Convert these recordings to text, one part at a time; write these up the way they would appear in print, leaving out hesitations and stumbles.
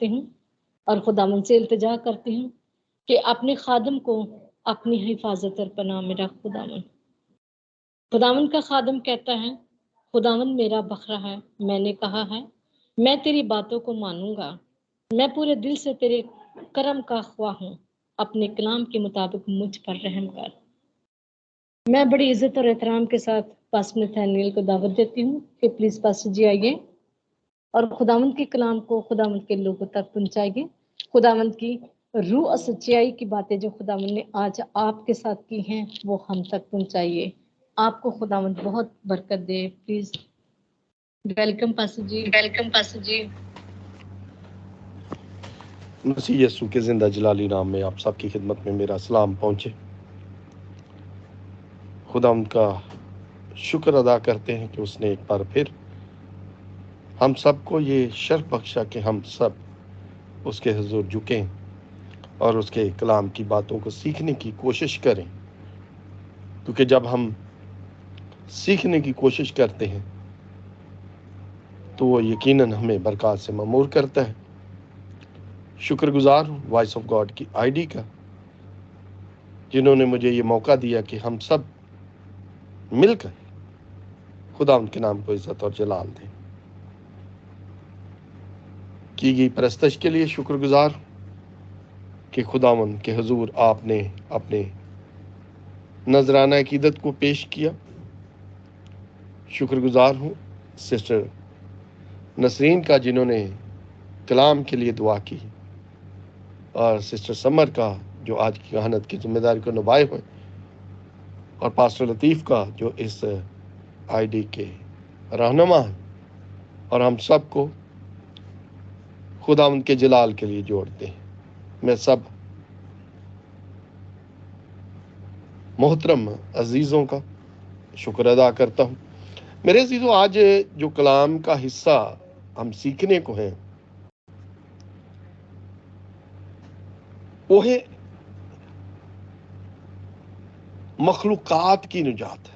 رکھتی ہوں اور خداوند سے التجا کرتی ہوں کہ اپنے خادم کو اپنی حفاظت اور پناہ میں رکھ خداوند۔ خداوند کا خادم کہتا ہے، خداوند میرا بکرا ہے، میں نے کہا ہے میں تیری باتوں کو مانوں گا، میں پورے دل سے تیرے کرم کا خواہ ہوں، اپنے کلام کے مطابق مجھ پر رحم کر۔ میں بڑی عزت اور احترام کے ساتھ پاسٹر نتھانیل کو دعوت دیتی ہوں کہ پلیز پاسٹر جی آئیے اور خداوند کے کلام کو خداوند کے لوگوں تک پہنچائیے، خداوند کی روح اور سچائی کی باتیں جو خداوند نے آج آپ کے ساتھ کی ہیں وہ ہم تک پہنچائیے۔ آپ کو خداوند بہت برکت دے۔ Please welcome pastor ji. Welcome pastor ji. مسیح یسوع کے زندہ جلالی نام میں آپ سب کی خدمت میں میرا سلام پہنچے۔ خداوند کا شکر ادا کرتے ہیں کہ اس نے ایک بار پھر ہم سب کو یہ شرف بخشا کہ ہم سب اس کے حضور جھکیں اور اس کے کلام کی باتوں کو سیکھنے کی کوشش کریں، کیونکہ جب ہم سیکھنے کی کوشش کرتے ہیں تو وہ یقیناً ہمیں برکات سے معمور کرتا ہے۔ شکر گزار ہوں وائس آف گاڈ کی آئی ڈی کا، جنہوں نے مجھے یہ موقع دیا کہ ہم سب مل کر خدا ان کے نام کو عزت اور جلال دیں۔ کی گئی پرستش کے لیے شکر گزار ہوں کہ خداوند کے حضور آپ نے اپنے نذرانہ عقیدت کو پیش کیا۔ شکر گزار ہوں سسٹر نسرین کا، جنہوں نے کلام کے لیے دعا کی، اور سسٹر سمر کا جو آج کی کہانت کی ذمہ داری کو نبھائے ہوئے، اور پاسٹر لطیف کا جو اس آئی ڈی کے رہنما ہیں، اور ہم سب کو خداوند کے جلال کے لیے جوڑتے ہیں۔ میں سب محترم عزیزوں کا شکر ادا کرتا ہوں۔ میرے عزیزوں، آج جو کلام کا حصہ ہم سیکھنے کو ہیں وہ ہے مخلوقات کی نجات۔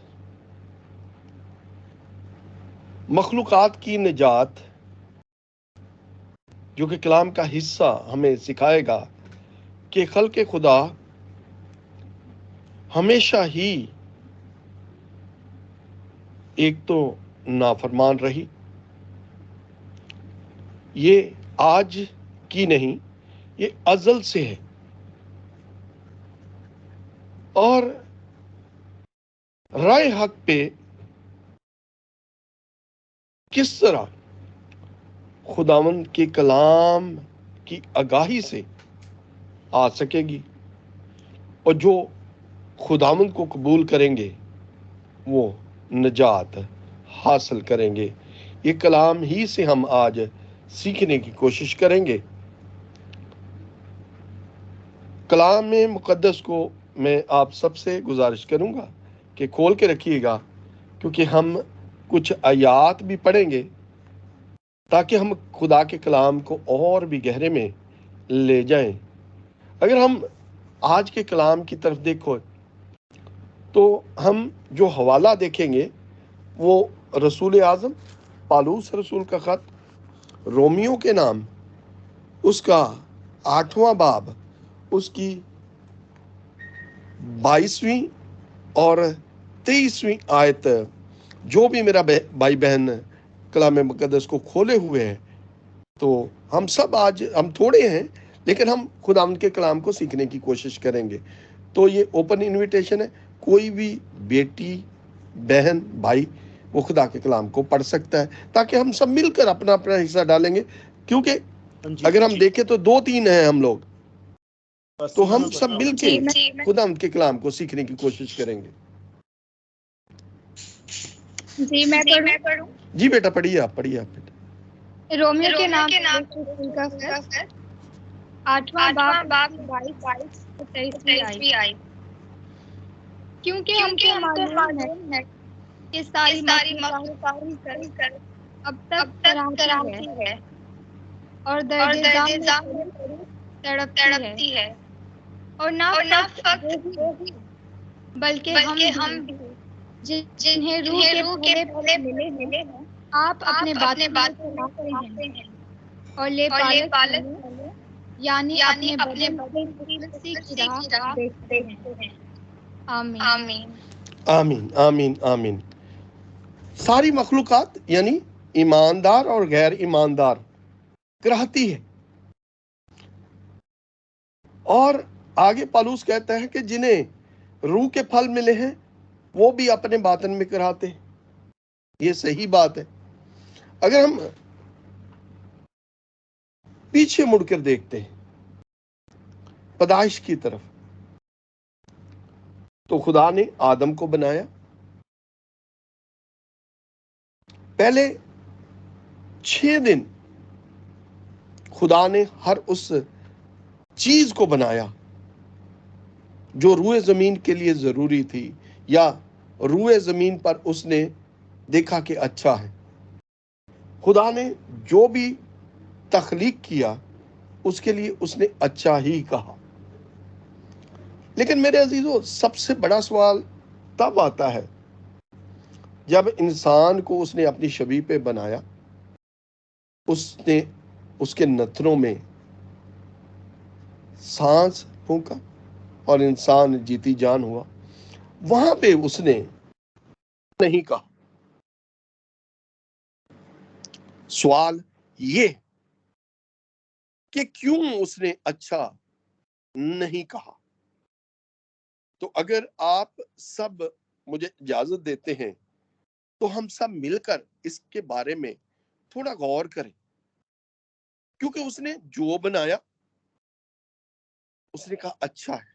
مخلوقات کی نجات جو کہ کلام کا حصہ ہمیں سکھائے گا کہ خلق خدا ہمیشہ ہی ایک تو نافرمان رہی، یہ آج کی نہیں، یہ ازل سے ہے، اور رائے حق پہ کس طرح خداوند کے کلام کی آگاہی سے آ سکے گی، اور جو خداوند کو قبول کریں گے وہ نجات حاصل کریں گے۔ یہ کلام ہی سے ہم آج سیکھنے کی کوشش کریں گے۔ کلام مقدس کو میں آپ سب سے گزارش کروں گا کہ کھول کے رکھیے گا، کیونکہ ہم کچھ آیات بھی پڑھیں گے تاکہ ہم خدا کے کلام کو اور بھی گہرے میں لے جائیں۔ اگر ہم آج کے کلام کی طرف دیکھو تو ہم جو حوالہ دیکھیں گے وہ رسول اعظم پالوس رسول کا خط رومیو کے نام، اس کا 8واں باب، اس کی 22ویں اور 23ویں آیت۔ جو بھی میرا بھائی بہن کلام مقدس کو کھولے ہوئے ہیں، تو ہم سب آج ہم تھوڑے ہیں لیکن ہم خداوند کے کلام کو سیکھنے کی کوشش کریں گے۔ تو یہ اوپن انویٹیشن ہے، کوئی بھی بیٹی بہن بھائی وہ خدا کے کلام کو پڑھ سکتا ہے، تاکہ ہم سب مل کر اپنا اپنا حصہ ڈالیں گے، کیونکہ اگر ہم دیکھیں تو 2-3 ہیں ہم لوگ، تو ہم سب مل کے خداوند کے کلام کو سیکھنے کی کوشش کریں گے۔ جی میں پڑھوں؟ جی بیٹا پڑھیے، آپ پڑھیے آپ بیٹا۔ رومیو کے نام کا خط 8واں باب 22-23 آیت۔ کیونکہ ہم کو معلوم ہے کہ ساری مخلوقات اب تک تراہتی ہے اور درد ذام میں تڑپتی ہے، اور نہ فقط وہی بلکہ ہم بھی جنہیں روح کے پہلے ملے ہیں، آپ اپنے باتوں میں سناتے ہیں اور لے پالک یعنی اپنے بدن کی درستی کی راہ دیکھتے ہیں۔ آمین آمین آمین آمین۔ ساری مخلوقات یعنی ایماندار اور غیر ایماندار کراہتی ہے، اور آگے پالوس کہتا ہے کہ جنہیں روح کے پھل ملے ہیں وہ بھی اپنے باطن میں کراہتے ہیں۔ یہ صحیح بات ہے۔ اگر ہم پیچھے مڑ کر دیکھتے ہیں پیدائش کی طرف، تو خدا نے آدم کو بنایا، پہلے 6 دن خدا نے ہر اس چیز کو بنایا جو روئے زمین کے لیے ضروری تھی، یا روئے زمین پر اس نے دیکھا کہ اچھا ہے۔ خدا نے جو بھی تخلیق کیا اس کے لیے اس نے اچھا ہی کہا۔ لیکن میرے عزیزو، سب سے بڑا سوال تب آتا ہے جب انسان کو اس نے اپنی شبیہ پہ بنایا، اس نے اس کے نتنوں میں سانس پھونکا اور انسان جیتی جان ہوا، وہاں پہ اس نے نہیں کہا۔ سوال یہ کہ کیوں اس نے اچھا نہیں کہا؟ تو اگر آپ سب مجھے اجازت دیتے ہیں تو ہم سب مل کر اس کے بارے میں تھوڑا غور کریں، کیونکہ اس نے جو بنایا اس نے کہا اچھا ہے،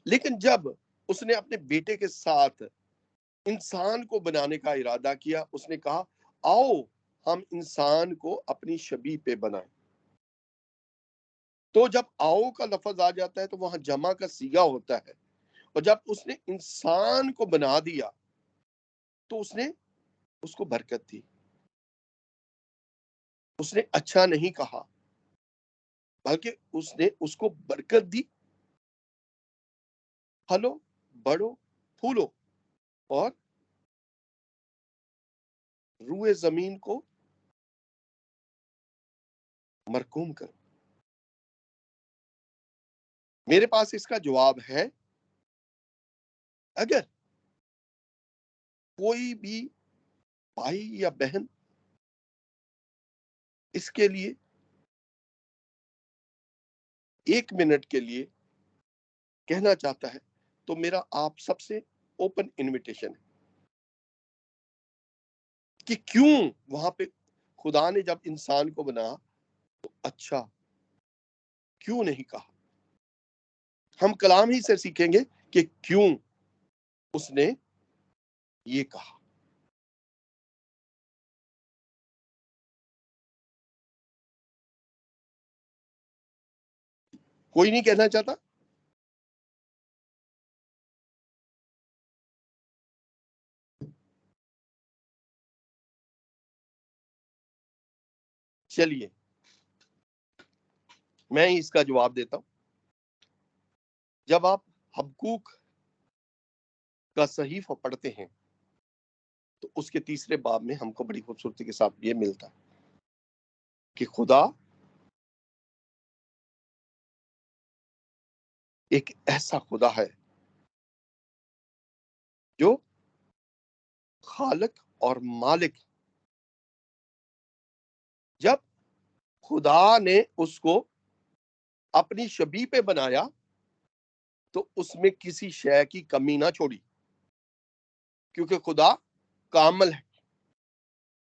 لیکن جب اس نے اپنے بیٹے کے ساتھ انسان کو بنانے کا ارادہ کیا، اس نے کہا آؤ ہم انسان کو اپنی شبیہ پہ بنائیں۔ تو جب آؤ کا لفظ آ جاتا ہے تو وہاں جمع کا صیغہ ہوتا ہے، اور جب اس نے انسان کو بنا دیا تو اس نے اس کو برکت دی۔ اس نے اچھا نہیں کہا بلکہ اس نے اس کو برکت دی، پھلو بڑھو پھولو اور روئے زمین کو مرکوم کرو۔ میرے پاس اس کا جواب ہے، اگر کوئی بھی بھائی یا بہن اس کے لیے 1 منٹ کے لیے کہنا چاہتا ہے تو میرا آپ سب سے اوپن انویٹیشن ہے کہ کیوں وہاں پہ خدا نے جب انسان کو بنا تو اچھا کیوں نہیں کہا۔ ہم کلام ہی سے سیکھیں گے کہ کیوں اس نے یہ کہا۔ کوئی نہیں کہنا چاہتا؟ چلیے میں اس کا جواب دیتا ہوں۔ جب آپ حبقوق کا صحیفہ پڑھتے ہیں تو اس کے 3 باب میں ہم کو بڑی خوبصورتی کے ساتھ یہ ملتا ہے کہ خدا ایک ایسا خدا ہے جو خالق اور مالک۔ جب خدا نے اس کو اپنی شبیہ پہ بنایا تو اس میں کسی شے کی کمی نہ چھوڑی، کیونکہ خدا کامل ہے۔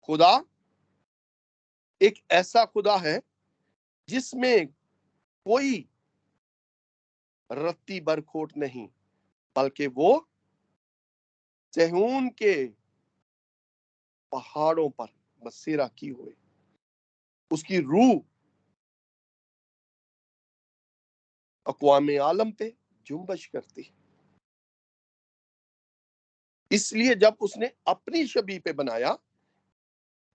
خدا ایک ایسا خدا ہے جس میں کوئی رتی بر کھوٹ نہیں، بلکہ وہ صہیون کے پہاڑوں پر بسیرا کی ہوئے، اس کی روح اقوام عالم پہ جنبش کرتی۔ اس لیے جب اس نے اپنی شبیہ پہ بنایا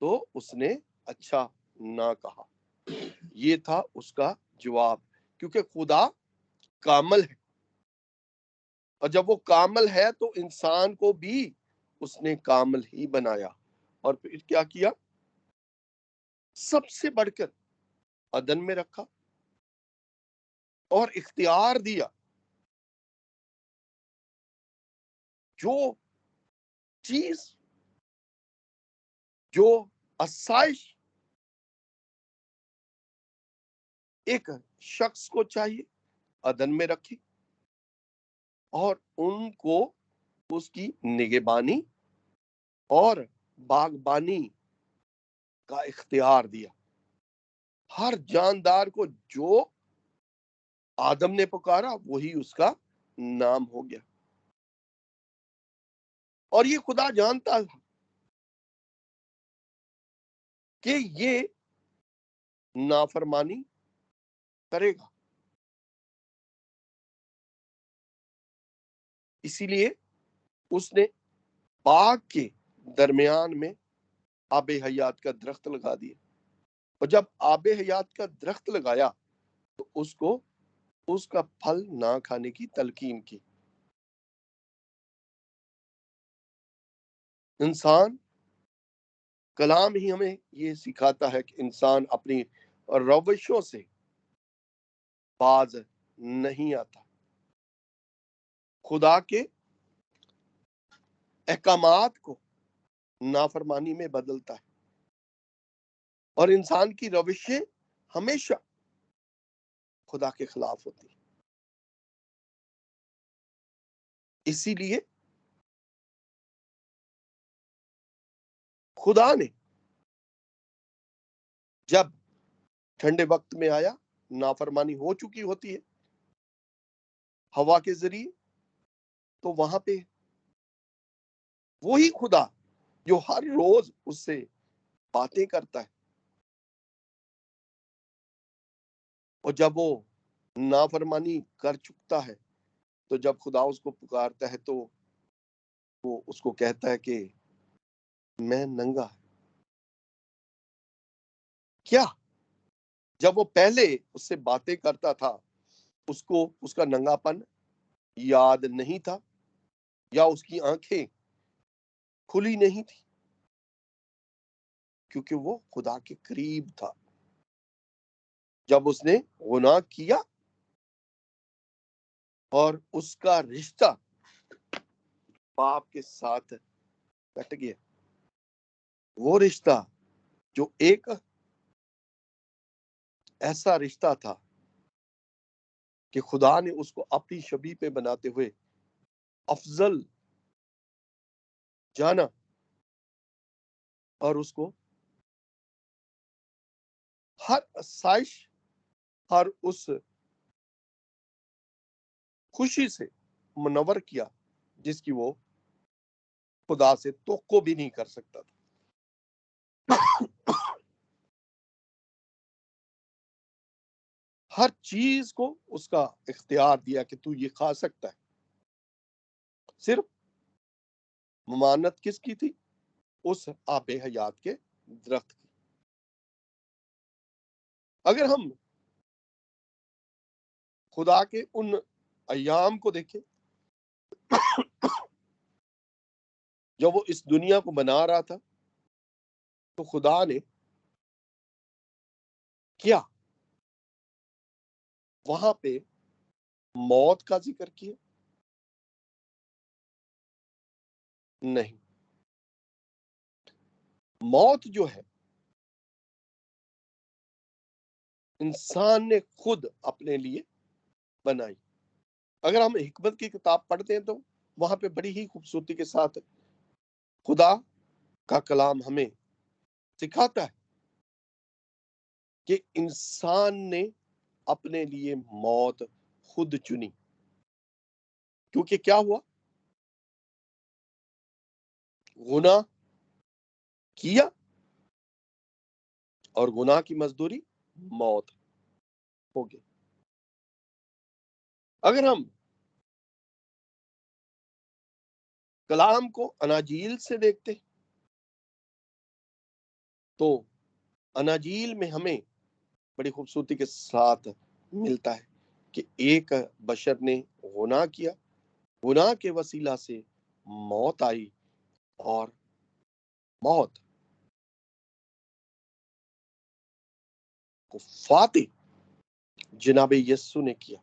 تو اس نے اچھا نہ کہا۔ یہ تھا اس کا جواب، کیونکہ خدا کامل ہے، اور جب وہ کامل ہے تو انسان کو بھی اس نے کامل ہی بنایا۔ اور پھر کیا کیا؟ سب سے بڑھ کر عدن میں رکھا اور اختیار دیا جو چیز، جو آسائش ایک شخص کو چاہیے عدن میں رکھی اور ان کو اس کی نگہبانی اور باغبانی کا اختیار دیا۔ ہر جاندار کو جو آدم نے پکارا وہی اس کا نام ہو گیا، اور یہ خدا جانتا تھا کہ یہ نافرمانی کرے گا، اسی لیے اس نے باغ کے درمیان میں آب حیات کا درخت لگا دیا، اور جب آب حیات کا درخت لگایا تو اس کو اس کا پھل نہ کھانے کی تلقین کی۔ انسان کلام ہی ہمیں یہ سکھاتا ہے کہ انسان اپنی روشوں سے باز نہیں آتا، خدا کے احکامات کو نافرمانی میں بدلتا ہے، اور انسان کی روشیں ہمیشہ خدا کے خلاف ہوتی ہیں۔ اسی لیے خدا نے جب ٹھنڈے وقت میں آیا، نافرمانی ہو چکی ہوتی ہے ہوا کے ذریعے، تو وہاں پہ وہی خدا جو ہر روز اس سے باتیں کرتا ہے، اور جب وہ نافرمانی کر چکتا ہے تو جب خدا اس کو پکارتا ہے تو وہ اس کو کہتا ہے کہ میں ننگا ہے۔ کیا جب وہ پہلے اس سے باتیں کرتا تھا اس کو اس کا ننگا پن یاد نہیں تھا، یا اس کی آنکھیں کھلی نہیں تھی؟ کیونکہ وہ خدا کے قریب تھا۔ جب اس نے گناہ کیا اور اس کا رشتہ باپ کے ساتھ کٹ گیا، وہ رشتہ جو ایک ایسا رشتہ تھا کہ خدا نے اس کو اپنی شبیہ پہ بناتے ہوئے افضل جانا اور اس کو ہر آسائش، ہر اس خوشی سے منور کیا جس کی وہ خدا سے توقع بھی نہیں کر سکتا تھا۔ ہر چیز کو اس کا اختیار دیا کہ تو یہ کھا سکتا ہے، صرف ممانت کس کی تھی؟ اس آب حیات کے درخت کی۔ اگر ہم خدا کے ان ایام کو دیکھیں جب وہ اس دنیا کو بنا رہا تھا تو خدا نے کیا وہاں پہ موت کا ذکر کیا؟ نہیں۔ موت جو ہے انسان نے خود اپنے لیے بنائی۔ اگر ہم حکمت کی کتاب پڑھتے ہیں تو وہاں پہ بڑی ہی خوبصورتی کے ساتھ خدا کا کلام ہمیں سکھاتا ہے کہ انسان نے اپنے لیے موت خود چنی، کیونکہ کیا ہوا؟ گناہ کیا اور گناہ کی مزدوری موت ہو گئی۔ اگر ہم کلام کو اناجیل سے دیکھتے تو اناجیل میں ہمیں بڑی خوبصورتی کے ساتھ ملتا ہے کہ ایک بشر نے گناہ کیا، گناہ کے وسیلہ سے موت آئی، اور موت کو فاتح جناب یسو نے کیا.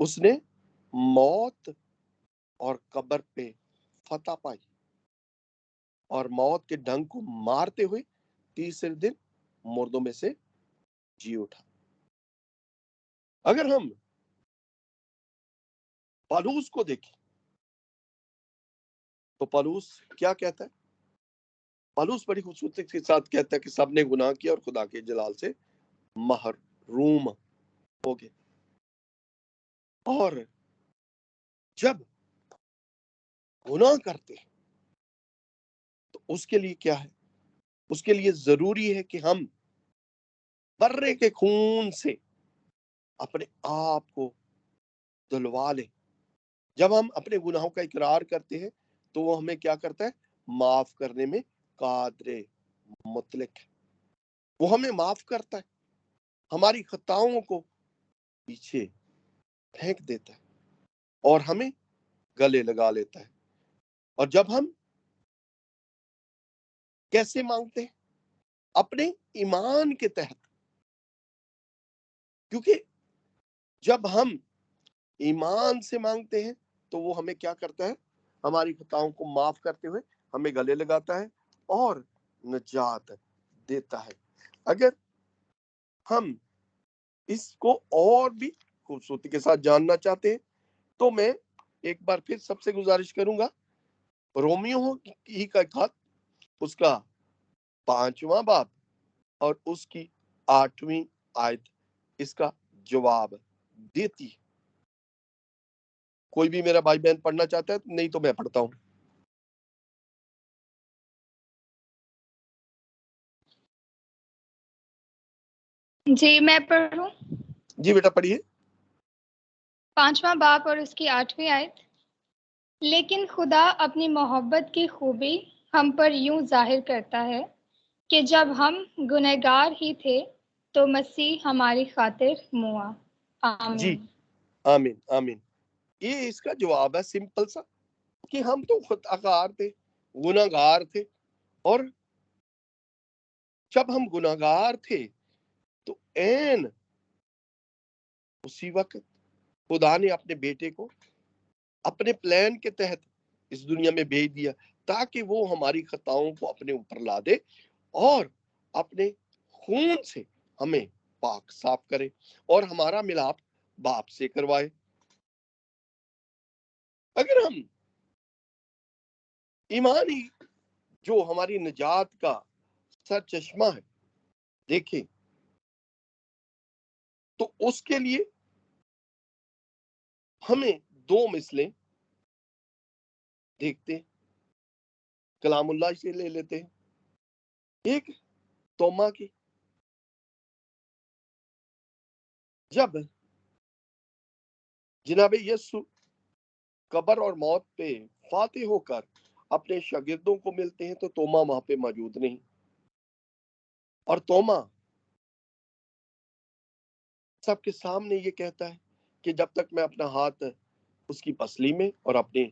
اس نے موت اور قبر پہ فتح پائی اور موت کے ڈنگ کو مارتے ہوئے تیسرے دن مردوں میں سے جی اٹھا. اگر ہم پالوس کو دیکھیں تو پالوس کیا کہتا ہے؟ پالوس بڑی خوبصورتی کے ساتھ کہتا ہے کہ سب نے گناہ کیا اور خدا کے جلال سے محروم ہو گئے. اور جب گناہ کرتے ہیں تو اس کے لیے کیا ہے؟ اس کے لیے ضروری ہے کہ ہم برے کے خون سے اپنے آپ کو دھلوا لیں. جب ہم اپنے گناہوں کا اقرار کرتے ہیں تو وہ ہمیں کیا کرتا ہے؟ معاف کرنے میں قادر مطلق ہے. وہ ہمیں معاف کرتا ہے، ہماری خطاؤں کو پیچھے پھینک دیتا ہے اور ہمیں گلے لگا لیتا ہے. اور جب ہم کیسے مانگتے ہیں؟ اپنے ایمان کے تحت. کیونکہ جب ہم ایمان سے مانگتے ہیں تو وہ ہمیں کیا کرتا ہے؟ ہماری خطاؤں کو معاف کرتے ہوئے ہمیں گلے لگاتا ہے اور نجات دیتا ہے. اگر ہم اس کو اور بھی خوبصورتی کے ساتھ جاننا چاہتے ہیں تو میں ایک بار پھر سب سے گزارش کروں گا، رومیو ہی کا خط اس کا 5واں باب اور اس کی 8ویں آیت اس کا جواب دیتی ہے. کوئی بھی میرا بھائی بہن پڑھنا چاہتا ہے؟ نہیں تو میں پڑھتا ہوں. جی میں پڑھوں. جی بیٹا پڑھیے. 5واں باب اور اس کی 8ویں آیت. لیکن خدا اپنی محبت کی خوبی ہم پر یوں ظاہر کرتا ہے کہ جب ہم گنہگار ہی تھے تو مسیح ہماری خاطر موا. آمین. جی آمین آمین. یہ اس کا جواب ہے سمپل سا کہ ہم تو خطاکار تھے، گناہگار تھے، اور جب ہم گناہگار تھے تو عین اسی وقت خدا نے اپنے بیٹے کو اپنے پلان کے تحت اس دنیا میں بھیج دیا تاکہ وہ ہماری خطاؤں کو اپنے اوپر لا دے اور اپنے خون سے ہمیں پاک صاف کرے اور ہمارا ملاپ باپ سے کروائے. اگر ہم ایمان ہی جو ہماری نجات کا سر چشمہ ہے دیکھیں تو اس کے لیے ہمیں 2 مثلیں دیکھتے ہیں، کلام اللہ سے لے لیتے ہیں. ایک توما کی، جب جناب یسو قبر اور موت پہ فاتح ہو کر اپنے شاگردوں کو ملتے ہیں تو توما وہاں پہ موجود نہیں، اور توما سب کے سامنے یہ کہتا ہے کہ جب تک میں اپنا ہاتھ اس کی پسلی میں اور اپنے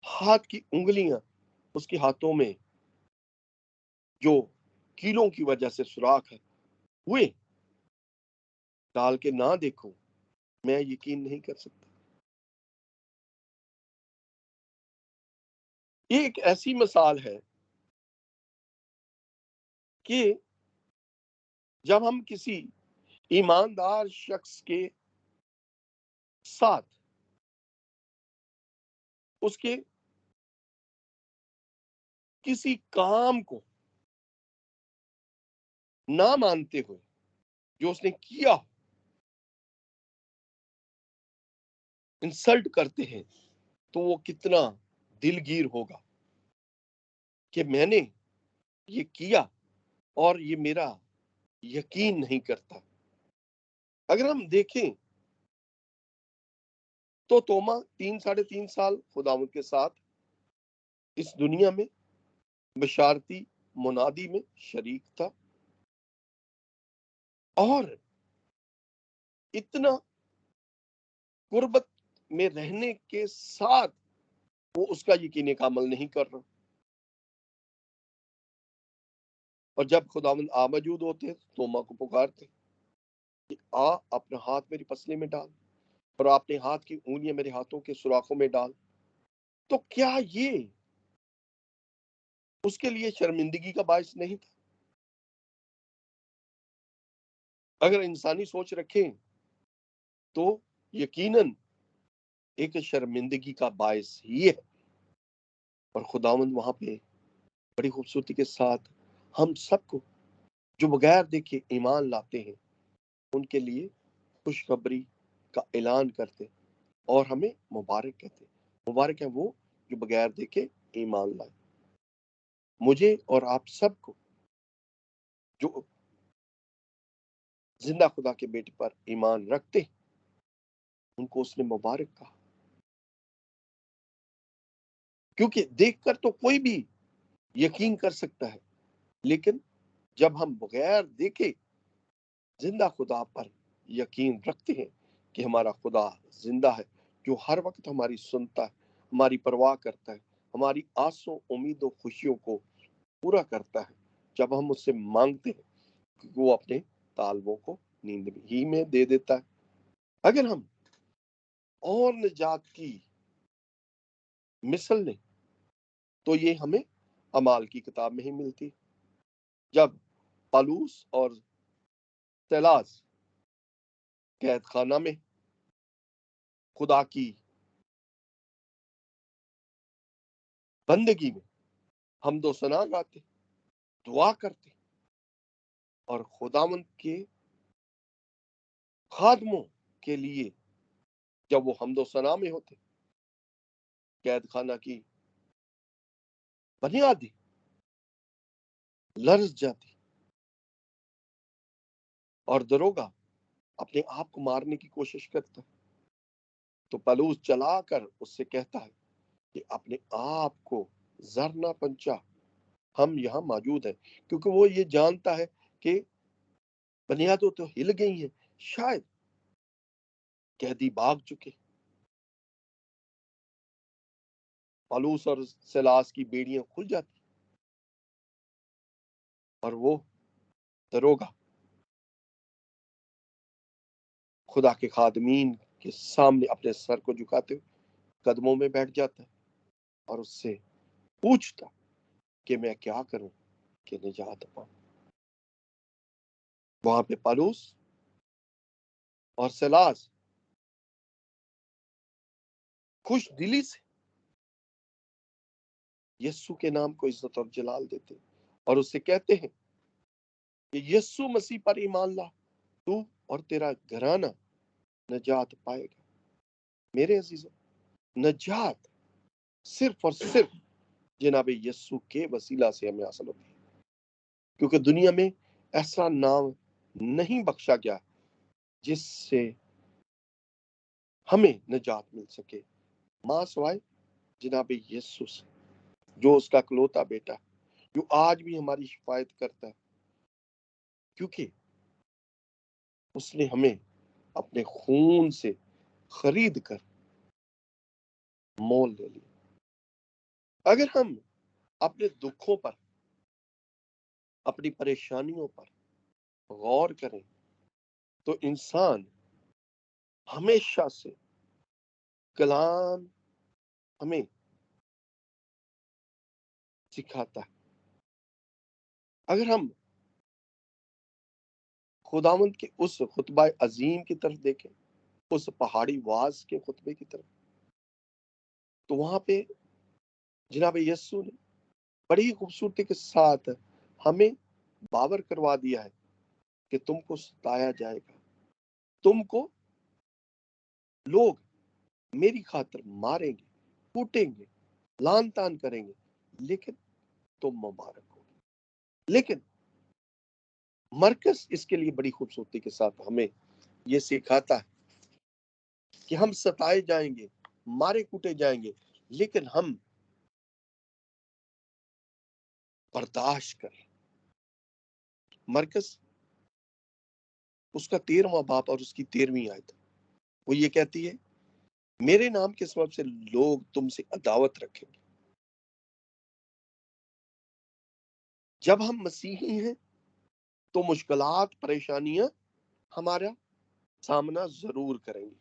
ہاتھ کی انگلیاں اس کے ہاتھوں میں جو کیلوں کی وجہ سے سوراخ ہوئے ڈال کے نہ دیکھوں میں یقین نہیں کر سکتا. یہ ایک ایسی مثال ہے کہ جب ہم کسی ایماندار شخص کے ساتھ اس کے کسی کام کو نہ مانتے ہوئے جو اس نے کیا انسلٹ کرتے ہیں تو وہ کتنا دلگیر ہوگا کہ میں نے یہ کیا اور یہ میرا یقین نہیں کرتا. اگر ہم دیکھیں تو توما 3.5 سال خداوند کے ساتھ اس دنیا میں بشارتی منادی میں شریک تھا اور اتنا قربت میں رہنے کے ساتھ وہ اس کا یقین کا عمل نہیں کر رہا. اور جب خداوند موجود ہوتے تو توما کو پکارتے کہ اپنا ہاتھ میری پسلی میں ڈال اور اپنے ہاتھ کی انگلیاں میرے ہاتھوں کے سوراخوں میں ڈال. تو کیا یہ اس کے لیے شرمندگی کا باعث نہیں تھا؟ اگر انسانی سوچ رکھیں تو یقیناً ایک شرمندگی کا باعث ہی ہے. اور خداوند وہاں پہ بڑی خوبصورتی کے ساتھ ہم سب کو جو بغیر دیکھے ایمان لاتے ہیں ان کے لیے خوشخبری کا اعلان کرتے اور ہمیں مبارک کہتے. مبارک ہے وہ جو بغیر دیکھے ایمان لائے. مجھے اور آپ سب کو جو زندہ خدا کے بیٹے پر ایمان رکھتے ان کو اس نے مبارک کہا، کیونکہ دیکھ کر تو کوئی بھی یقین کر سکتا ہے، لیکن جب ہم بغیر دیکھے زندہ خدا پر یقین رکھتے ہیں کہ ہمارا خدا زندہ ہے، جو ہر وقت ہماری سنتا ہے، ہماری پرواہ کرتا ہے، ہماری آسوں امید و خوشیوں کو پورا کرتا ہے جب ہم اس سے مانگتے ہیں، کیونکہ وہ اپنے طالبوں کو نیند ہی میں دے دیتا ہے. اگر ہم اور نجات کی مثل لیں تو یہ ہمیں اعمال کی کتاب میں ہی ملتی. جب پالوس اور سیلاس قید خانہ میں خدا کی بندگی میں حمد و ثنا گاتے، دعا کرتے اور خداوند کے خادموں کے لیے جب وہ حمد و ثنا میں ہوتے، قید خانہ کی بنیادیں لرز جاتی اور دروگا اپنے آپ کو مارنے کی کوشش کرتا، تو پالوس چلا کر اس سے کہتا ہے کہ اپنے آپ کو زر نہ پہنچا، ہم یہاں موجود ہیں. کیونکہ وہ یہ جانتا ہے کہ بنیادیں تو ہل گئی ہیں، شاید قیدی بھاگ چکے. پالوس اور سیلاس کی بیڑیاں کھل جاتی اور وہ دروگا خدا کے خادمین کے سامنے اپنے سر کو جھکاتے ہوئے قدموں میں بیٹھ جاتا ہے اور اس سے پوچھتا کہ میں کیا کروں کہ نجات پاؤں. وہاں پہ پالوس اور سیلاس خوش دلی سے یسوع کے نام کو عزت اور جلال دیتے اور اس سے کہتے ہیں کہ یسوع مسیح پر ایمان لا، تو اور تیرا گھرانہ نجات پائے گا. میرے عزیزوں، نجات صرف اور صرف جناب یسوع کے وسیلہ سے ہمیں حاصل ہوتی ہے، کیونکہ دنیا میں ایسا نام نہیں بخشا گیا جس سے ہمیں نجات مل سکے ماں سوائے جناب یسوع سے، جو اس کا اکلوتا بیٹا ہے، جو آج بھی ہماری شفاعت کرتا ہے، کیونکہ اس نے ہمیں اپنے خون سے خرید کر مول لے لی. اگر ہم اپنے دکھوں پر، اپنی پریشانیوں پر غور کریں تو انسان ہمیشہ سے کلام ہمیں سکھاتا ہے. اگر ہم خداوند کے اس خطبہ عظیم کی طرف دیکھیں، اس پہاڑی واز کے خطبے کی طرف، تو وہاں پہ جناب یسوع نے بڑی خوبصورتی کے ساتھ ہمیں باور کروا دیا ہے کہ تم کو ستایا جائے گا، تم کو لوگ میری خاطر ماریں گے، کوٹیں گے، لان تان کریں گے، لیکن تم مبارک ہو. لیکن مرکز اس کے لیے بڑی خوبصورتی کے ساتھ ہمیں یہ سکھاتا ہے کہ ہم ستائے جائیں گے، مارے کوٹے جائیں گے، لیکن ہم برداشت کریں. مرکز اس کا 13واں باب اور اس کی 13ویں آیت وہ یہ کہتی ہے، میرے نام کے سبب سے لوگ تم سے عداوت رکھیں گے، جب ہم مسیحی ہیں تو مشکلات پریشانیاں ہمارا سامنا ضرور کریں گے،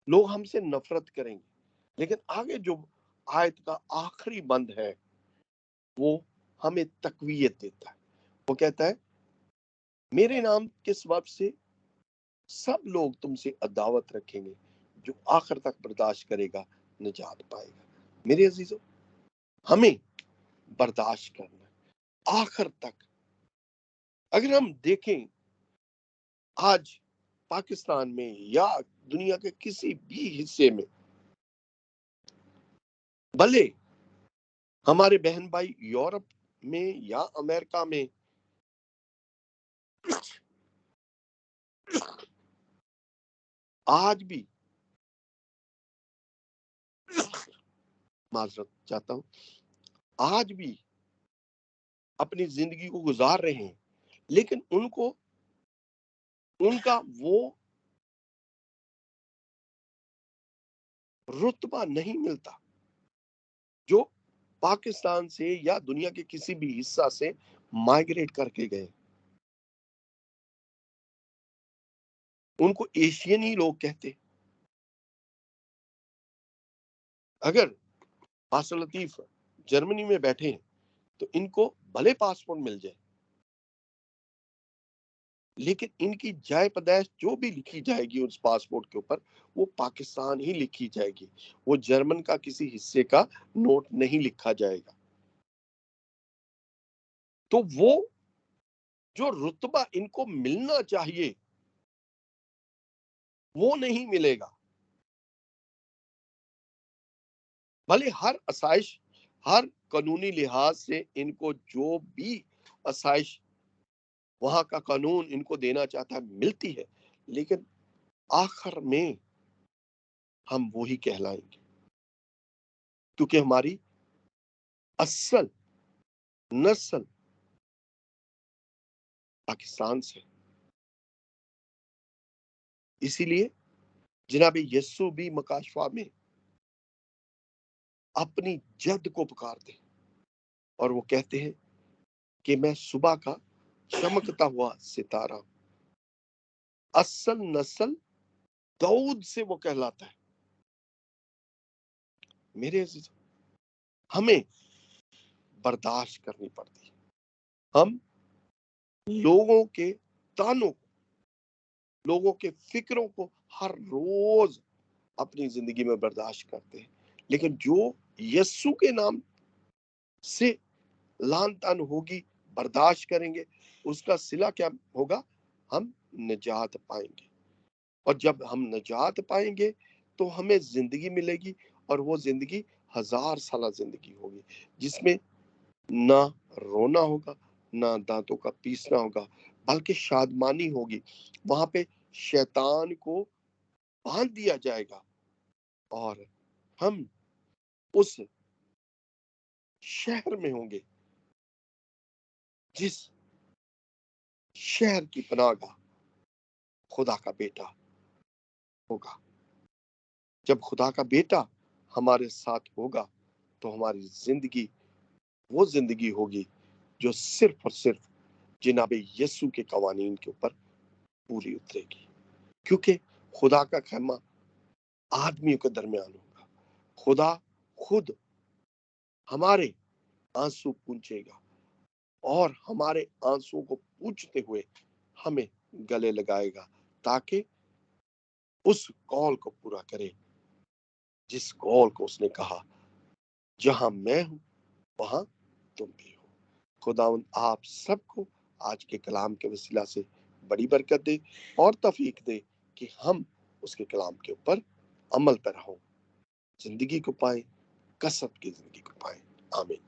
لوگ ہم سے نفرت کریں گے، لیکن آگے جو آیت کا آخری بند ہے وہ ہمیں تقویت دیتا ہے. وہ کہتا ہے میرے نام کے سبب سے سب لوگ تم سے عداوت رکھیں گے، جو آخر تک برداشت کرے گا نجات پائے گا. میرے عزیزو، ہمیں برداشت کرنا ہے آخر تک. اگر ہم دیکھیں آج پاکستان میں یا دنیا کے کسی بھی حصے میں، بھلے ہمارے بہن بھائی یورپ میں یا امریکہ میں آج بھی، معذرت چاہتا ہوں، آج بھی اپنی زندگی کو گزار رہے ہیں، لیکن ان کا وہ رتبہ نہیں ملتا جو پاکستان سے یا دنیا کے کسی بھی حصہ سے مائگریٹ کر کے گئے. ان کو ایشین ہی لوگ کہتے. اگر حاصل لطیف جرمنی میں بیٹھے ہیں تو ان کو بھلے پاسپورٹ مل جائے، لیکن ان کی جائے پیدائش جو بھی لکھی جائے گی اس پاسپورٹ کے اوپر وہ پاکستان ہی لکھی جائے گی، وہ جرمن کا کسی حصے کا نوٹ نہیں لکھا جائے گا. تو وہ جو رتبہ ان کو ملنا چاہیے وہ نہیں ملے گا. بھلے ہر آسائش، ہر قانونی لحاظ سے ان کو جو بھی آسائش وہاں کا قانون ان کو دینا چاہتا ہے ملتی ہے، لیکن آخر میں ہم وہی کہلائیں گے، کیونکہ ہماری اصل نسل پاکستان سے. اسی لیے جناب یسوع بھی مکاشفہ میں اپنی جد کو پکارتے ہیں اور وہ کہتے ہیں کہ میں صبح کا چمکتا ہوا ستارہ ہوں. اصل نسل داؤد سے وہ کہلاتا ہے. میرے عزیز، ہمیں برداشت کرنی پڑتی ہے. ہم لوگوں کے تانوں کو، لوگوں کے فکروں کو ہر روز اپنی زندگی میں برداشت کرتے ہیں، لیکن جو یسوع کے نام سے لان تان ہوگی برداشت کریں گے، اس کا صلہ کیا ہوگا؟ ہم نجات پائیں گے. اور جب ہم نجات پائیں گے تو ہمیں زندگی ملے گی، اور وہ زندگی 1000 سالہ زندگی ہوگی، جس میں نہ رونا ہوگا، نہ دانتوں کا پیسنا ہوگا، بلکہ شادمانی ہوگی. وہاں پہ شیطان کو باندھ دیا جائے گا اور ہم اس شہر میں ہوں گے جس شہر کی پناہ گاہ خدا کا بیٹا ہوگا. جب خدا کا بیٹا ہمارے ساتھ ہوگا تو ہماری زندگی وہ زندگی ہوگی جو صرف اور صرف جناب یسوع کے قوانین کے اوپر پوری اترے گی، کیونکہ خدا کا خیمہ آدمیوں کے درمیان ہوگا. خدا خود ہمارے آنسو پونچھے گا اور ہمارے آنسو کو پوچھتے ہوئے ہمیں گلے لگائے گا، تاکہ اس قول کو پورا کرے جس قول کو اس نے کہا، جہاں میں ہوں وہاں تم بھی ہو. خداوند آپ سب کو آج کے کلام کے وسیلہ سے بڑی برکت دے اور توفیق دے کہ ہم اس کے کلام کے اوپر عمل پر ہوں، زندگی کو پائیں، کسب کی زندگی کو پائیں. آمین.